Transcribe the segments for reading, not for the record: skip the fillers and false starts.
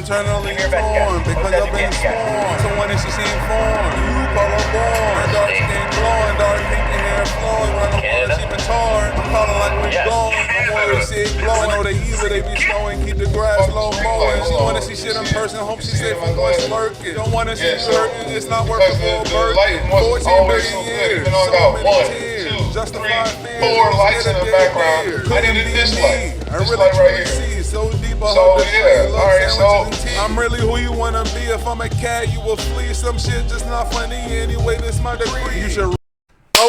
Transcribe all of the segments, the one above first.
eternally torn because I've been sworn. So when she seen form, you color born. Dark skin glowing, dark pink and hair flowing. When I'm on, she been torn. I'm calling like we glowing. I'm worried to see it glowing. I know they either they be slowing, keep the grass low mowing. She wanna see shit in person, hope she safe from what's lurking. Don't wanna see you hurting, it's not worth it for a birthday. 14 billion years, so many tears. Justified fears, 4 lights in the background. I need a dislike. I really truly see so deep. So yeah, alright, so I'm really who you wanna be. If I'm a cat, you will flee. Some shit just not funny anyway. This my degree. You should.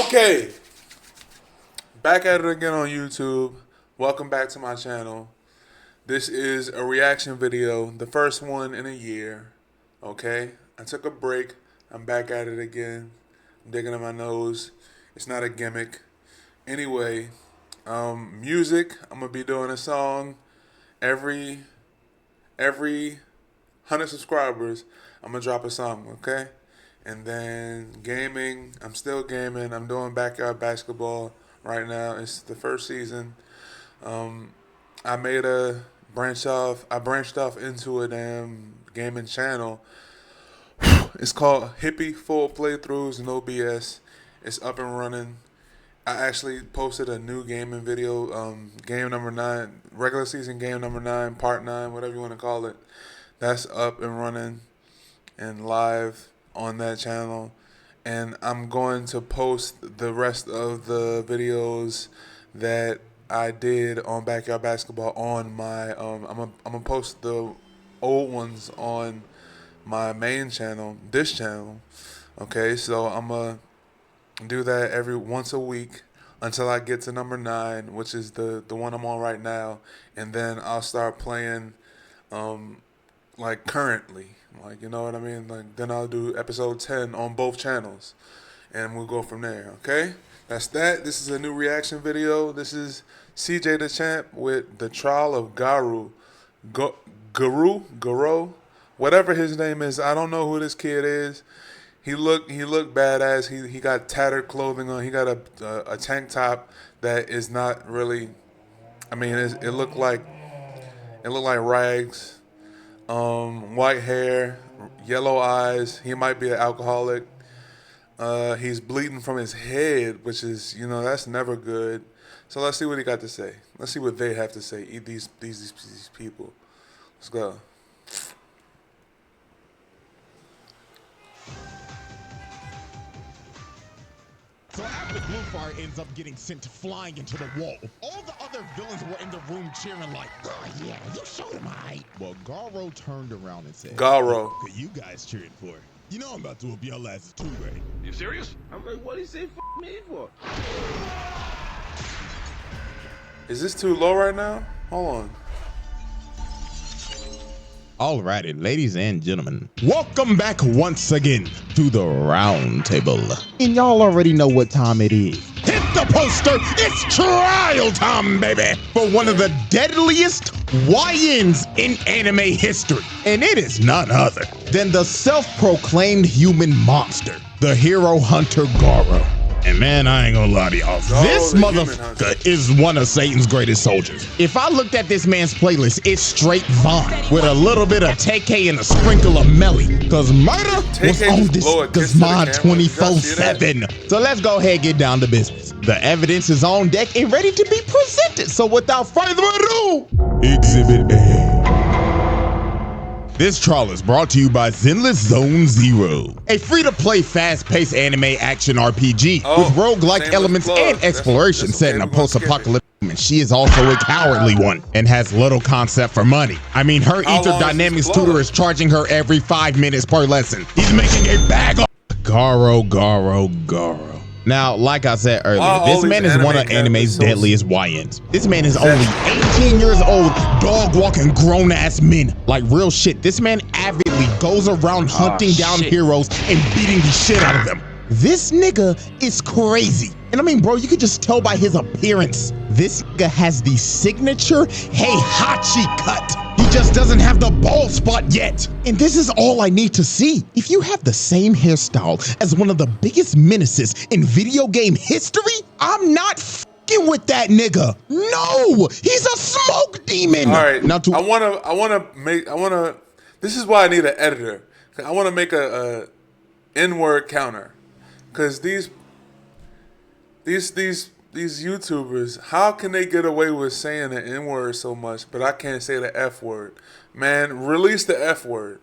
Okay, back at it again on YouTube. Welcome back to my channel. This is a reaction video, the first one in a year. Okay, I took a break. I'm back at it again. I'm digging in my nose. It's not a gimmick. Anyway, music. I'm gonna be doing a song every 100 subscribers. I'm gonna drop a song, okay? And then gaming. I'm still gaming. I'm doing backyard basketball right now. It's the first season. I branched off into a damn gaming channel. It's called Hippie Full Playthroughs, No BS. It's up and running. I actually posted a new gaming video, game number 9, regular season game number 9, part 9, whatever you want to call it. That's up and running and live on that channel. And I'm going to post the rest of the videos that I did on backyard basketball on my, I'm gonna post the old ones on my main channel, this channel. Okay, so I'm gonna do that every once a week until I get to number 9, which is the one I'm on right now, and then I'll start playing like currently, like, you know what I mean, like then I'll do episode 10 on both channels and we'll go from there. Okay, that's that. This is a new reaction video. This is CJ Dachamp with the trial of Garou, Garou, whatever his name is. I don't know who this kid is. He looked badass. He got tattered clothing on. He got a tank top that is not really. I mean, it looked like rags. White hair, yellow eyes. He might be an alcoholic. He's bleeding from his head, which is, you know, that's never good. So let's see what he got to say. Let's see what they have to say. These people. Let's go. So after Bluefire ends up getting sent flying into the wall, all the other villains were in the room cheering like, oh yeah, you showed him right. Well, Garou turned around and said, Garou. What are you guys cheering for? You know I'm about to whoop y'all asses too, right? You serious? I'm like, what did he say f me for? Is this too low right now? Hold on. Alrighty, ladies and gentlemen, welcome back once again to the round table. And y'all already know what time it is. Hit the poster, it's trial time, baby, for one of the deadliest YNs in anime history. And it is none other than the self-proclaimed human monster, the hero hunter Garou. And man, I ain't gonna lie to y'all, this motherfucker is one of Satan's greatest soldiers. If I looked at this man's playlist, it's straight Vaughn with a little bit of TK and a sprinkle of Melly. Cause murder was on this nigga's mind 24/7. So let's go ahead and get down to business. The evidence is on deck and ready to be presented. So without further ado, Exhibit A. This trial is brought to you by Zenless Zone Zero, a free-to-play, fast-paced anime action RPG with roguelike elements and exploration set in a post-apocalyptic. And she is also a cowardly one and has little concept for money. I mean, her Ether Dynamics tutor is charging her every 5 minutes per lesson. He's making a bag of Garou. Now, like I said earlier, this man is one of anime's deadliest YNs. This man is only 18 years old, dog-walking grown-ass men. Like, real shit, this man avidly goes around hunting down heroes and beating the shit out of them. This nigga is crazy. And I mean, bro, you could just tell by his appearance. This nigga has the signature Heihachi cut. He just doesn't have the bald spot yet. And this is all I need to see. If you have the same hairstyle as one of the biggest menaces in video game history, I'm not f***ing with that nigga. No, he's a smoke demon. All right, now I wanna This is why I need an editor. I want to make a N-word counter. Because these YouTubers, how can they get away with saying the N-word so much, but I can't say the F word? Man, release the F word.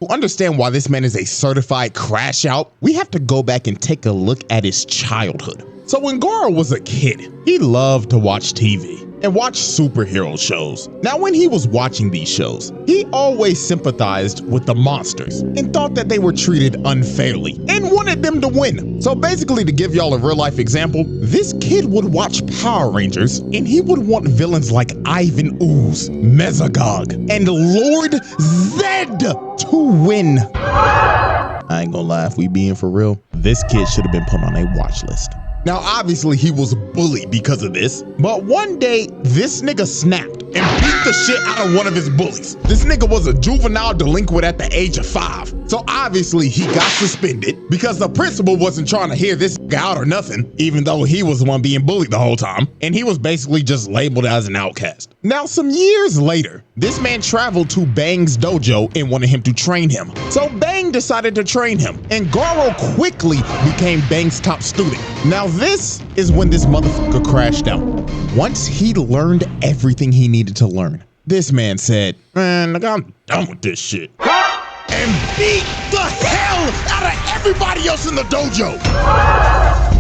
To understand why this man is a certified crash out, we have to go back and take a look at his childhood. So when Garou was a kid, he loved to watch TV and watch superhero shows. Now when he was watching these shows, he always sympathized with the monsters and thought that they were treated unfairly and wanted them to win. So basically, to give y'all a real life example, this kid would watch Power Rangers and he would want villains like Ivan Ooze, Mesogog, and Lord Zed to win. I ain't gonna lie, if we being for real, this kid should have been put on a watch list. Now, obviously, he was bullied because of this, but one day, this nigga snapped and beat the shit out of one of his bullies. This nigga was a juvenile delinquent at the age of 5. So obviously, he got suspended because the principal wasn't trying to hear this guy out or nothing, even though he was the one being bullied the whole time, and he was basically just labeled as an outcast. Now, some years later, this man traveled to Bang's dojo and wanted him to train him. So Bang decided to train him, and Garou quickly became Bang's top student. Now, this is when this motherfucker crashed out. Once he learned everything he needed to learn, this man said, man, look, I'm done with this shit. And beat the hell out of everybody else in the dojo.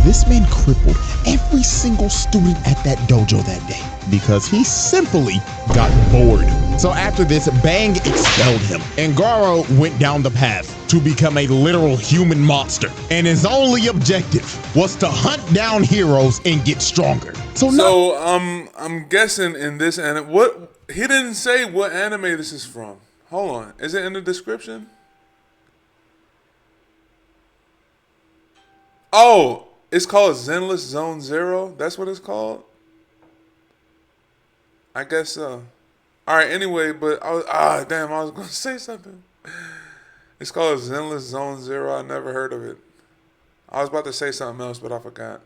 This man crippled every single student at that dojo that day because he simply got bored. So after this, Bang expelled him, and Garou went down the path to become a literal human monster. And his only objective was to hunt down heroes and get stronger. So I'm guessing in this anime, what he didn't say what anime this is from. Hold on, is it in the description? Oh, it's called Zenless Zone Zero. That's what it's called. I guess so. All right. Anyway, but I was gonna say something. It's called Zenless Zone Zero. I never heard of it. I was about to say something else, but I forgot.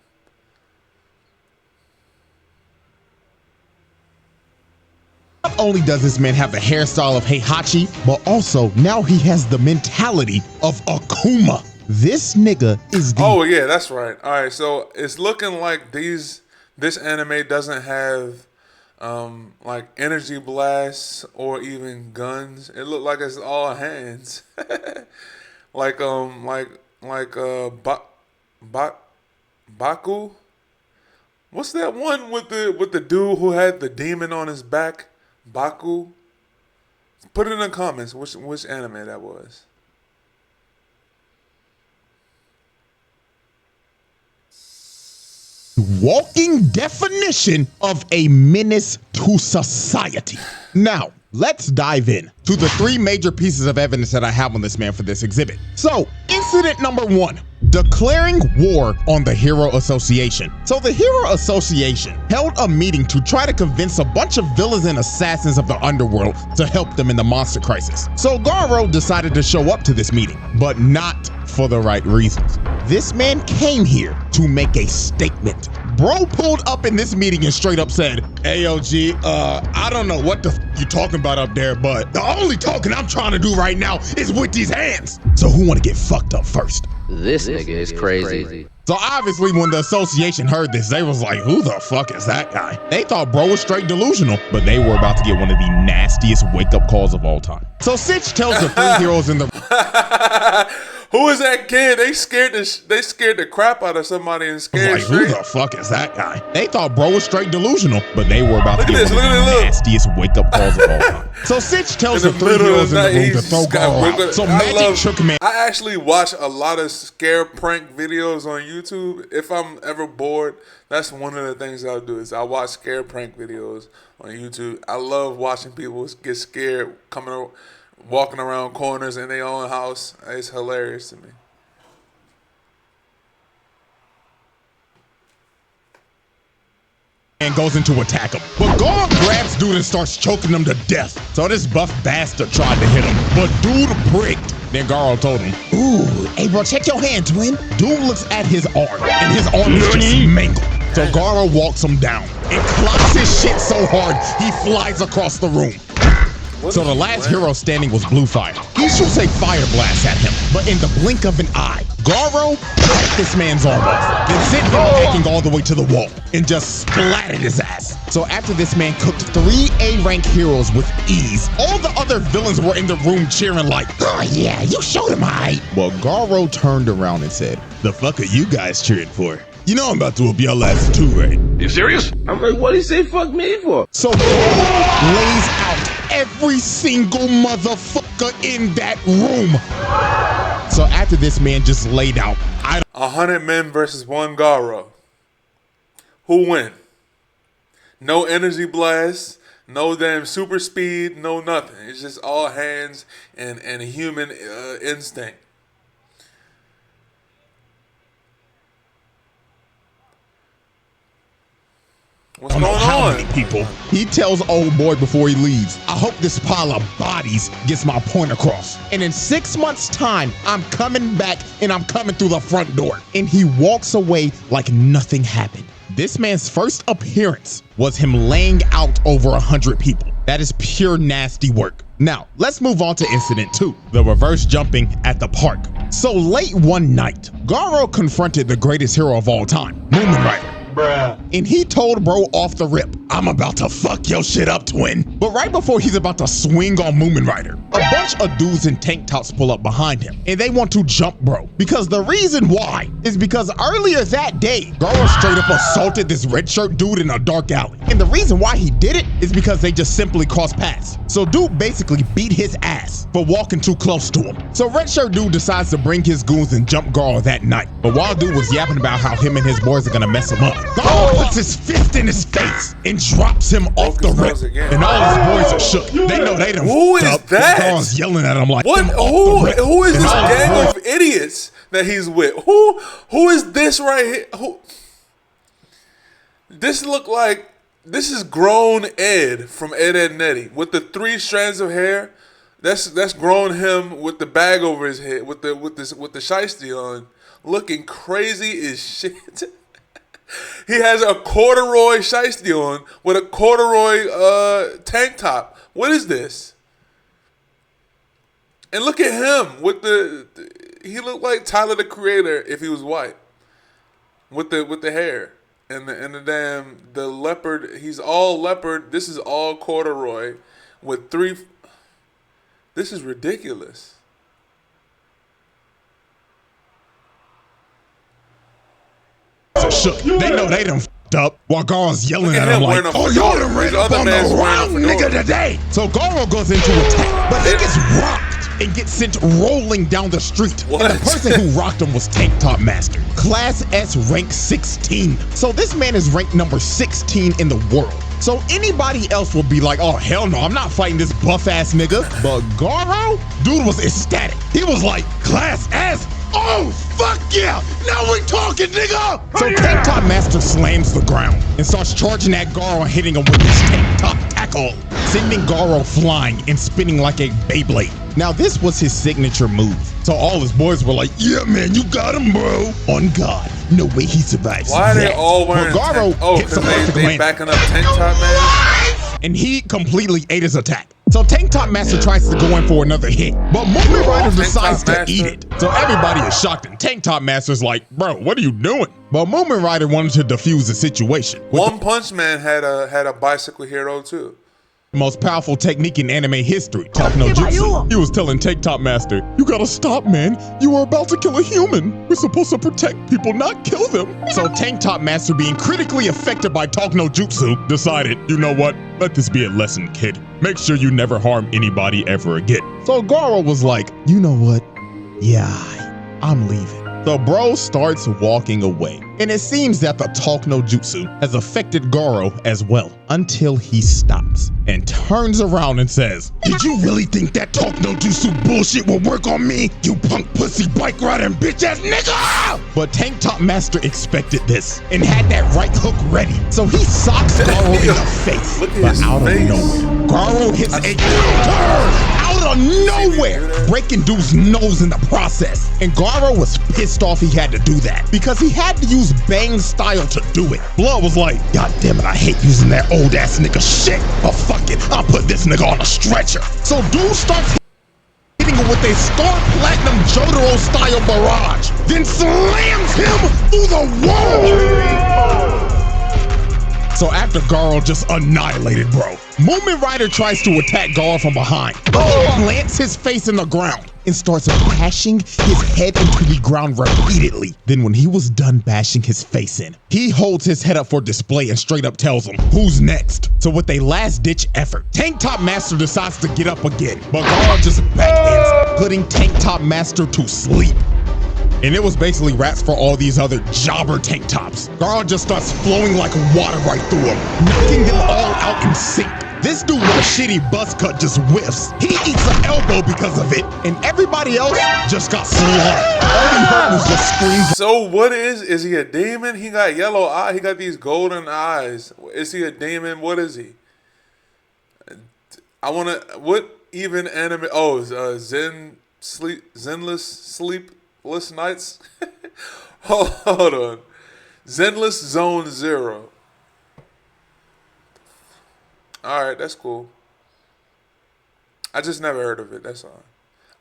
Not only does this man have the hairstyle of Heihachi, but also now he has the mentality of Akuma. This nigga is the— Oh yeah, that's right. All right, so it's looking like this anime doesn't have like energy blasts or even guns. It looked like it's all hands. Baku. What's that one with the dude who had the demon on his back? Baku. Put it in the comments which anime that was. Walking definition of a menace to society. Now, let's dive in to the 3 major pieces of evidence that I have on this man for this exhibit. So, incident number 1, declaring war on the Hero Association. So the Hero Association held a meeting to try to convince a bunch of villains and assassins of the underworld to help them in the monster crisis. So Garou decided to show up to this meeting, but not for the right reasons. This man came here to make a statement. Bro pulled up in this meeting and straight up said, AOG, I don't know what the you talking about up there, but the only talking I'm trying to do right now is with these hands. So who wanna get fucked up first? This nigga is crazy. So obviously when the association heard this, they was like, who the fuck is that guy? They thought bro was straight delusional, but they were about to get one of the nastiest wake-up calls of all time. So Sitch tells the 3 heroes in the— Who is that kid? They scared the crap out of somebody and scared like, who the fuck is that guy? They thought bro was straight delusional, but they were about to get one of the nastiest wake-up calls of all time. So Sitch tells the 3 heroes in the room to throw Garou out. So Magic Trick Man— I actually watch a lot of scare prank videos on YouTube. If I'm ever bored, that's one of the things I'll do is I watch scare prank videos on YouTube. I love watching people get scared walking around corners in their own house. It's hilarious to me. And goes in to attack him. But Garou grabs dude and starts choking him to death. So this buff bastard tried to hit him, but dude pricked. Then Garou told him, ooh, hey bro, check your hand, twin. Dude looks at his arm, and his arm is just mangled. So Garou walks him down and clocks his shit so hard he flies across the room. So the last hero standing was Bluefire. He shoots a fire blast at him, but in the blink of an eye, Garou cut this man's arm off, then sent him hacking all the way to the wall and just splatted his ass. So after this man cooked 3 A-rank heroes with ease, all the other villains were in the room cheering like, "Oh yeah, you showed him right." Well, Garou turned around and said, "The fuck are you guys cheering for? You know I'm about to whoop y'all ass too, right?" You serious? I'm like, what did he say fuck me for? So Garou lays out every single motherfucker in that room. So after this man just laid out, 100 men versus 1 Garou. Who win? No energy blast, no damn super speed, no nothing. It's just all hands and human instinct. What's I don't going know how on? many people. He tells old boy before he leaves, "I hope this pile of bodies gets my point across. And in 6 months' time, I'm coming back and I'm coming through the front door." And he walks away like nothing happened. This man's first appearance was him laying out over 100 people. That is pure nasty work. Now, let's move on to incident 2, the reverse jumping at the park. So late one night, Garou confronted the greatest hero of all time, Moomin Rider. And he told bro off the rip, "I'm about to fuck your shit up, twin." But right before he's about to swing on Moomin Rider, a bunch of dudes in tank tops pull up behind him and they want to jump bro. Because the reason why is because earlier that day, Garou straight up assaulted this red shirt dude in a dark alley. And the reason why he did it is because they just simply crossed paths. So dude basically beat his ass for walking too close to him. So red shirt dude decides to bring his goons and jump Garou that night. But while dude was yapping about how him and his boys are gonna mess him up, Garou puts his fist in his face and drops him off the rip. And all his boys are shook. They know they done Who is up. that? Garou's yelling at him like, What? Who is this gang of idiots that he's with? Who is this right here? Who? This look like this is grown Ed from Ed, Edd n Eddy with the 3 strands of hair. That's grown him with the bag over his head with the shiesty on, looking crazy as shit. He has a corduroy shiesty on with a corduroy tank top. What is this? And look at him with he looked like Tyler the Creator if he was white. With the hair and the leopard. He's all leopard. This is all corduroy with 3. This is ridiculous. shook. They know they done f***ed up while Garou's yelling at him like, "Oh, y'all done ran up on the wrong nigga today." So Garou goes into attack, but he gets rocked and gets sent rolling down the street. What? And the person who rocked him was Tank Top Master, Class S rank 16. So this man is ranked number 16 in the world. So anybody else would be like, "Oh, hell no, I'm not fighting this buff-ass nigga." But Garou, dude was ecstatic. He was like, "Class S? Oh, fuck yeah! Now we talking, nigga!" So Tank Top Master slams the ground and starts charging at Garou and hitting him with his Tank Top tackle, sending Garou flying and spinning like a Beyblade. Now this was his signature move. So all his boys were like, "Yeah, man, you got him, bro. On God, no way he survives." Why are they all wearing Garou hits a perfect they landing. backing up Tank Top Man? And he completely ate his attack. So Tank Top Master tries to go in for another hit, but Movement Rider decides to eat it. So everybody is shocked, and Tank Top Master's like, "Bro, what are you doing?" But Movement Rider wanted to defuse the situation. One Punch Man had a bicycle hero too. The most powerful technique in anime history, Talk No Jutsu. He was telling Tank Top Master, "You gotta stop, man. You are about to kill a human. We're supposed to protect people, not kill them." So Tank Top Master, being critically affected by Talk No Jutsu, decided, "You know what? Let this be a lesson, kid. Make sure you never harm anybody ever again." So Garou was like, "You know what? Yeah, I'm leaving." So bro starts walking away. And it seems that the Talk No Jutsu has affected Garou as well, until he stops and turns around and says, "Did you really think that Talk No Jutsu bullshit will work on me, you punk pussy bike riding bitch ass nigga?" But Tank Top Master expected this and had that right hook ready. So he socks Garou in the face. But out of nowhere, Garou hits a counter out of nowhere, breaking dude's nose in the process. And Garou was pissed off he had to do that because he had to use use Bang style to do it. Blood was like, God damn it, I hate using that old ass nigga shit. But fuck it, I'll put this nigga on a stretcher. So dude starts hitting him with a Star Platinum Jotaro style barrage, then slams him through the wall. So after Garou just annihilated bro, Moomin Rider tries to attack Garou from behind, but he plants his face in the ground and starts bashing his head into the ground repeatedly. Then when he was done bashing his face in, he holds his head up for display and straight up tells him, who's next? So with a last ditch effort, Tank Top Master decides to get up again, but Garou just backhands, putting Tank Top Master to sleep. And it was basically raps for all these other jobber tank tops. Garou just starts flowing like water right through them, knocking them all out in sync. This dude with a shitty buzz cut just whiffs. He eats an elbow because of it, and everybody else just got slaughtered. All he heard was just screams. So what is he a demon? He got yellow eye. He got these golden eyes. Is he a demon? What is he? I wanna. What even anime? Oh, Zenless Sleepless Nights. Hold on. Zenless Zone Zero. Alright, that's cool. I just never heard of it, that's all.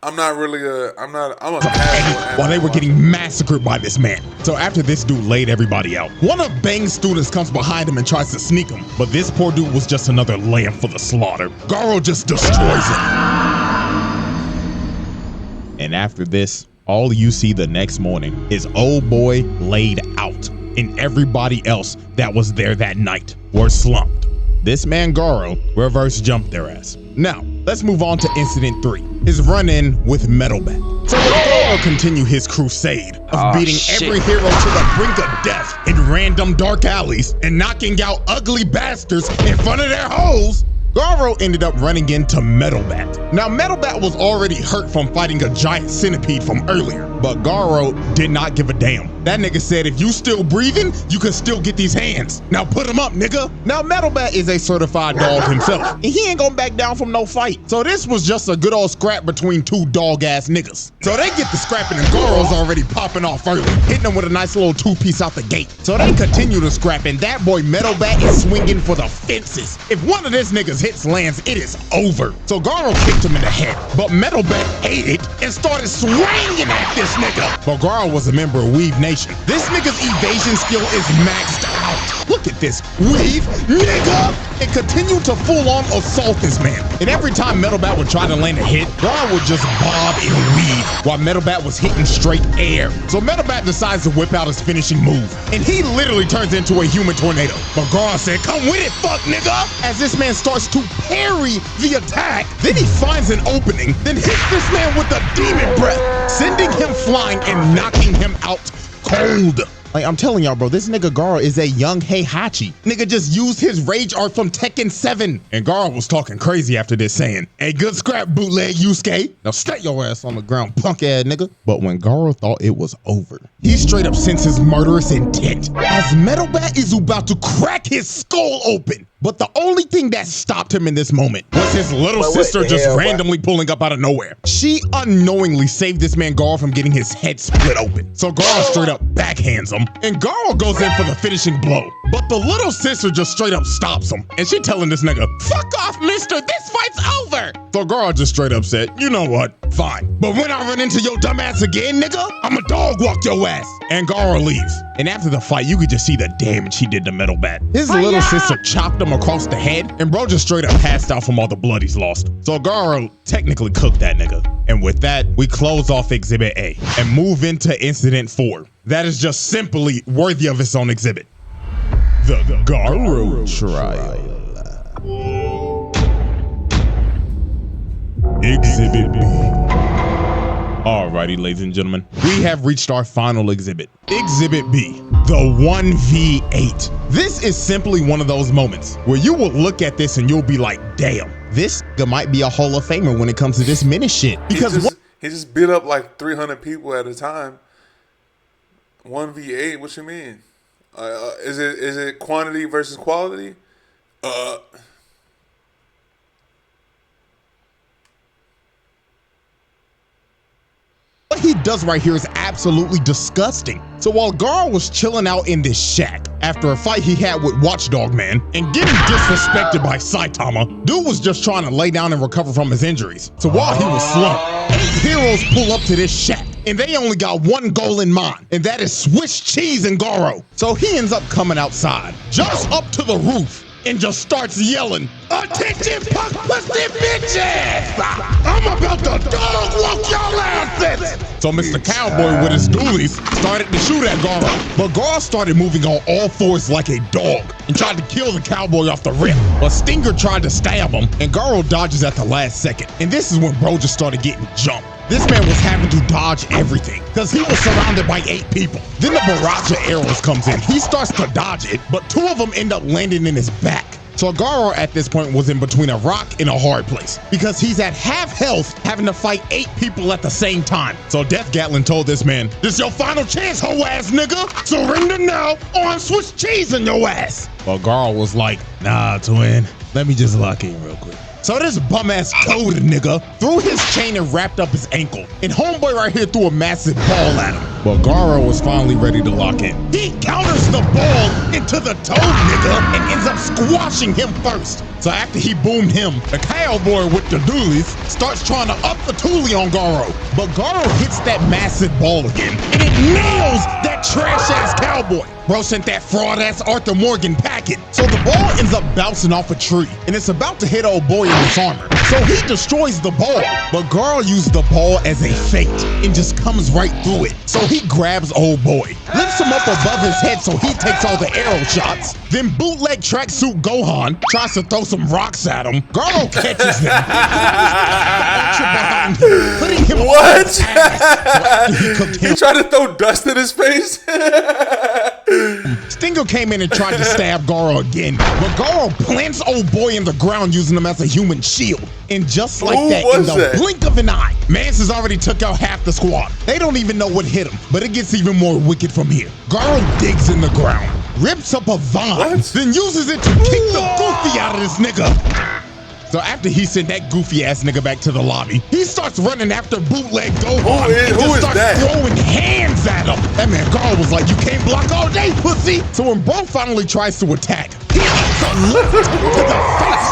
I'm a casual while they were getting massacred by this man. So after this dude laid everybody out, one of Bang's students comes behind him and tries to sneak him, but this poor dude was just another lamb for the slaughter. Garou just destroys him. And after this, all you see the next morning is old boy laid out, and everybody else that was there that night were slumped. This man Garou reverse jumped their ass. Now, let's move on to Incident 3, his run-in with Metal Bat. So Garou continue his crusade of beating every hero to the brink of death in random dark alleys and knocking out ugly bastards in front of their hoes. Garou ended up running into Metal Bat. Now, Metal Bat was already hurt from fighting a giant centipede from earlier, but Garou did not give a damn. That nigga said, if you still breathing, you can still get these hands. Now put him up, nigga. Now, Metal Bat is a certified dog himself, and he ain't gonna back down from no fight. So this was just a good old scrap between two dog-ass niggas. So they get the scrapping, and Garou's already popping off early, hitting them with a nice little two-piece out the gate. So they continue to scrap, and that boy Metal Bat is swinging for the fences. If one of this niggas hits lands, it is over. So Garou kicked him in the head, but Metal Bat ate it and started swinging at this nigga. But Garou was a member of Weave Nation. This nigga's evasion skill is maxed out. Look at this, Weave, nigga! And continue to full-on assault this man. And every time Metal Bat would try to land a hit, Garou would just bob and weave while Metal Bat was hitting straight air. So Metal Bat decides to whip out his finishing move, and he literally turns into a human tornado. But Garou said, come with it, fuck nigga! As this man starts to parry the attack, then he finds an opening, then hits this man with the demon breath, sending him flying and knocking him out cold. Like, I'm telling y'all, bro, this nigga Garou is a young Heihachi. Nigga just used his rage art from Tekken 7. And Garou was talking crazy after this, saying, hey, good scrap, bootleg Yusuke. Now stay your ass on the ground, punk ass nigga. But when Garou thought it was over, he straight up senses murderous intent as Metal Bat is about to crack his skull open. But the only thing that stopped him in this moment was his little sister just randomly pulling up out of nowhere. She unknowingly saved this man Garou from getting his head split open. So Garou straight up backhands him, and Garou goes in for the finishing blow. But the little sister just straight up stops him, and she telling this nigga, fuck off, mister, this fight's over. So Garou just straight up said, you know what, fine. But when I run into your dumb ass again, nigga, I'ma dog walk your ass. And Garou leaves. And after the fight, you could just see the damage he did to Metal Bat. His little sister chopped him across the head, and bro just straight up passed out from all the blood he's lost. So Garou technically cooked that nigga. And with that, we close off Exhibit A and move into Incident 4. That is just simply worthy of its own exhibit. The Garou Trial. Exhibit B. Alrighty, ladies and gentlemen, we have reached our final exhibit. Exhibit B, the 1v8. This is simply one of those moments where you will look at this and you'll be like, damn, this might be a Hall of Famer when it comes to this minute shit. Because he just beat up like 300 people at a time. 1v8, what you mean? Is it quantity versus quality? What he does right here is absolutely disgusting. So while Garou was chilling out in this shack after a fight he had with Watchdog Man and getting disrespected by Saitama, dude was just trying to lay down and recover from his injuries. So while he was slumped, 8 heroes pull up to this shack and they only got one goal in mind, and that is Swiss cheese and Garou. So he ends up coming outside, jumps up to the roof, and just starts yelling, "Attention, punk pussy bitches! I'm about to dog walk y'all asses!" So Mr. Cowboy with his dualies started to shoot at Garou, but Garou started moving on all fours like a dog and tried to kill the cowboy off the rip. But Stinger tried to stab him, and Garou dodges at the last second. And this is when bro just started getting jumped. This man was having to dodge everything because he was surrounded by 8 people. Then the barrage of arrows comes in. He starts to dodge it, but 2 of them end up landing in his back. So Garou at this point was in between a rock and a hard place because he's at half health having to fight 8 people at the same time. So Death Gatlin told this man, "This your final chance, hoe ass nigga. Surrender now or I'm Swiss cheese in your ass." But Garou was like, "Nah, twin, let me just lock in real quick." So this bum-ass Toad nigga threw his chain and wrapped up his ankle. And homeboy right here threw a massive ball at him. But Garou was finally ready to lock in. He counters the ball into the Toad nigga and ends up squashing him first. So after he boomed him, the cowboy with the dualies starts trying to up the toolie on Garou. But Garou hits that massive ball again, and it nails that trash-ass cowboy. Bro sent that fraud-ass Arthur Morgan packet. So the ball ends up bouncing off a tree, and it's about to hit old boy in his armor. So he destroys the ball, but Garou used the ball as a feint and just comes right through it. So he grabs old boy, lifts him up above his head so he takes all the arrow shots. Then bootleg tracksuit Gohan tries to throw some rocks at him. Garou catches him, behind him, putting him on his ass. He cooked him. He tried to throw dust in his face. Stinger came in and tried to stab Garou again, but Garou plants old boy in the ground using him as a human shield. And just like that, in the blink of an eye, Mance has already took out half the squad. They don't even know what hit him, but it gets even more wicked from here. Garou digs in the ground, rips up a vine, then uses it to kick the goofy out of this nigga. So after he sent that goofy ass nigga back to the lobby, he starts running after bootleg Gohan and just starts throwing hands at him. That man Garou was like, "You can't block all day, pussy." So when bro finally tries to attack, he hits a lift to the face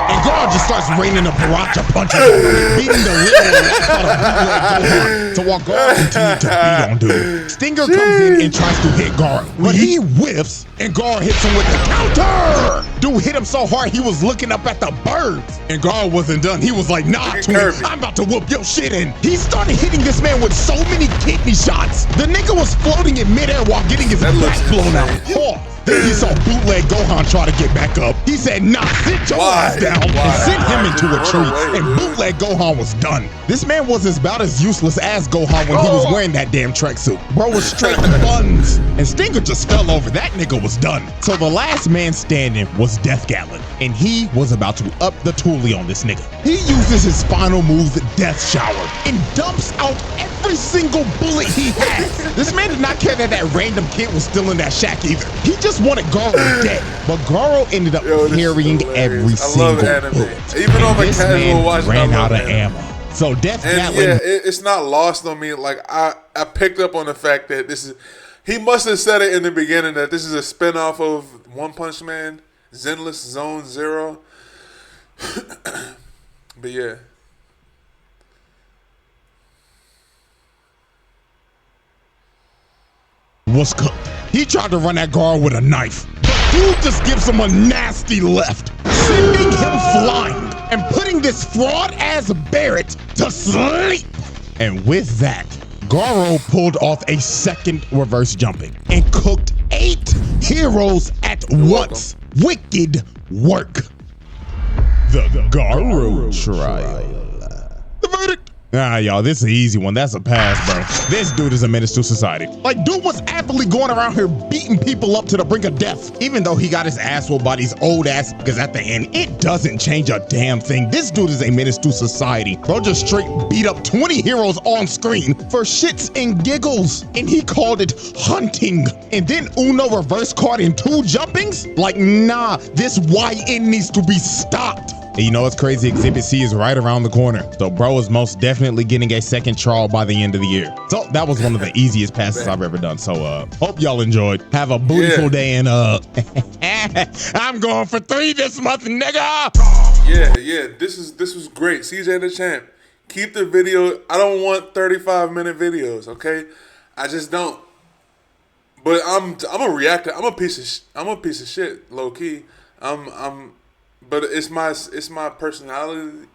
and Garou just starts raining a barrage of punches on him, beating the living life out of bootleg Gohan. So while Garou continued to beat on dude, Stinger comes in and tries to hit Garou, but he whiffs and Garou hits him with the counter. Dude hit him so hard he was looking up at the birds. And Garou wasn't done. He was like, "Nah, twin, I'm about to whoop your shit in." He started hitting this man with so many kidney shots. The nigga was floating in midair while getting his back blown out. Then he saw bootleg Gohan try to get back up. He said, "Nah, sit your ass down," and sent him into a tree. And bootleg Gohan was done. This man was about as useless as Gohan when he was wearing that damn tracksuit. Bro was straight buns. And Stinger just fell over. That nigga was done. So the last man standing was Death Gatlin, and he was about to up the toolie on this nigga. He uses his final move, Death Shower, and dumps out every single bullet he has. This man did not care that that random kid was still in that shack either. He just wanted Garou dead, but Garou ended up carrying every single bullet. Even on my this casual man watch, ran out of ammo. So Death Gatlin, yeah, it's not lost on me. Like I picked up on the fact that this is. He must have said it in the beginning that this is a spinoff of One Punch Man, Zenless Zone Zero. But yeah. was cooked. He tried to run at Garou with a knife, but dude just gives him a nasty left, sending him flying and putting this fraud-ass Barrett to sleep. And with that, Garou pulled off a second reverse jumping and cooked 8 heroes at once. Wicked work. The Garou trial. The verdict. Nah, y'all, this is an easy one. That's a pass, bro. This dude is a menace to society. Like, dude was aptly going around here beating people up to the brink of death, even though he got his ass whooped by these old ass, because at the end, it doesn't change a damn thing. This dude is a menace to society. Bro just straight beat up 20 heroes on screen for shits and giggles, and he called it hunting. And then Uno reverse card in 2 jumpings? Like, nah, this YN needs to be stopped. And you know what's crazy? Exhibit C is right around the corner. So bro is most definitely getting a second trial by the end of the year. So that was one of the easiest passes I've ever done. So hope y'all enjoyed. Have a beautiful day, and I'm going for 3 this month, nigga. Yeah, this was great. CJ Dachamp, keep the video. I don't want 35-minute videos, okay? I just don't. But I'm a reactor. I'm a piece of shit, low key. But it's my personality.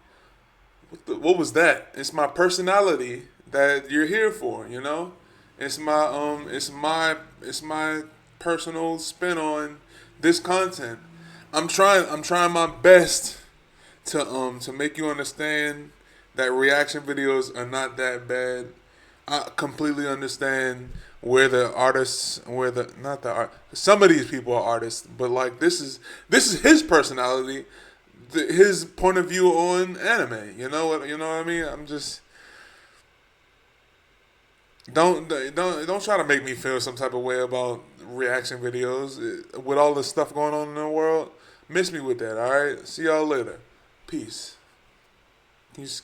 What was that? It's my personality that you're here for, you know? It's my personal spin on this content. I'm trying my best to make you understand that reaction videos are not that bad. I completely understand where the artists, some of these people are artists, but like this is his personality, his point of view on anime. You know what I mean? I'm just don't try to make me feel some type of way about reaction videos with all the stuff going on in the world. Miss me with that. All right. See y'all later. Peace. Peace.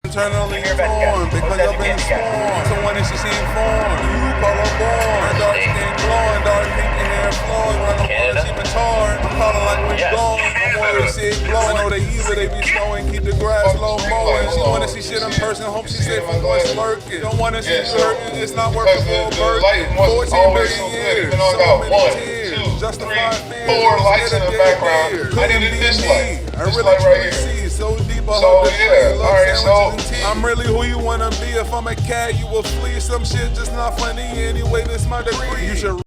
Internally informed because I've been scorned. Someone that she's informed. You call her born. Dark skin glowing, dark pink hair flowing. When I'm on, she been torn. I'm calling like we gone. I'm wanting to see it glowing. Know they evil, they be showing. Keep the grass low mowing. She wanna see shit in person. Hope she safe from what's lurking. Don't wanna see lurking. It's not worth for a burden. 14 billion years. So many tears. Justified fears. 4 lights in the background. I need a dislike. I really Dislike right here. so deep. So yeah, alright, so I'm really who you wanna be. If I'm a cat, you will flee. Some shit just not funny anyway. This my degree. You should.